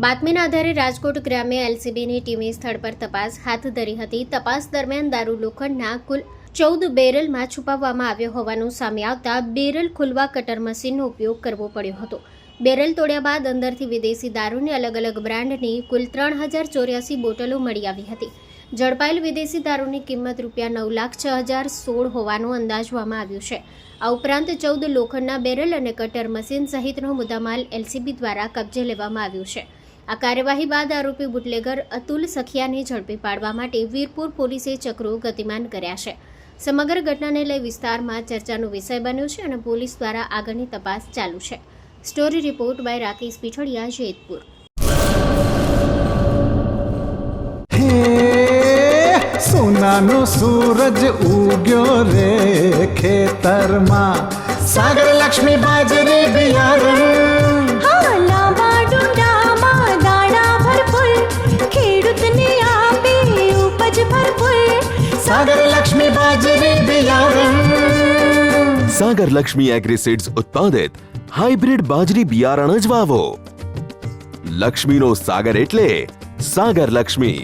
બાતમીના આધારે રાજકોટ ગ્રામ્ય એલસીબીની ટીમે સ્થળ પર તપાસ હાથ ધરી હતી. તપાસ દરમિયાન દારૂ લોખંડના કુલ 14 બેરલમાં છુપાવવામાં આવ્યો હોવાનું સામે આવતા બેરલ ખોલવા કટર મશીનનો ઉપયોગ કરવો પડ્યો હતો. બેરલ તોડ્યા બાદ અંદરથી વિદેશી દારૂની અલગ અલગ બ્રાન્ડની કુલ 3084 બોટલો મળી આવી હતી. ઝડપાયેલ વિદેશી દારૂની કિંમત ₹9,06,016 હોવાનું અંદાજવામાં આવ્યું છે. આ ઉપરાંત 14 લોખંડના બેરલ અને કટર મશીન સહિતનો મુદ્દામાલ એલસીબી દ્વારા કબજે લેવામાં આવ્યું છે. આ કાર્યવાહી બાદ આરોપી બુટલેગર અતુલ સખિયાને ઝડપી પાડવા માટે વીરપુર પોલીસે ચક્રો ગતિમાન કર્યા છે. સમગ્ર ઘટનાને લઈ વિસ્તારમાં ચર્ચાનો વિષય બન્યો છે અને પોલીસ દ્વારા આગળની તપાસ ચાલુ છે. Story report by Rakesh Pithadiya, Jetpur. સોનાનો સૂરજ ઉગ્યો રે ખેતરમાં, સાગર લક્ષ્મી બાજરી બિયારણ, લાંબા ડુંડામાં દાણા ભરપૂર, ખેડૂતને આપે ઉપજ ભરપૂર. સાગર લક્ષ્મી બાજરી બિયારણ. સાગર લક્ષ્મી એગ્રીસીડ્સ ઉત્પાદિત હાઇબ્રિડ બાજરી બિયારણ જ વાવો. લક્ષ્મીનો સાગર એટલે સાગર લક્ષ્મી.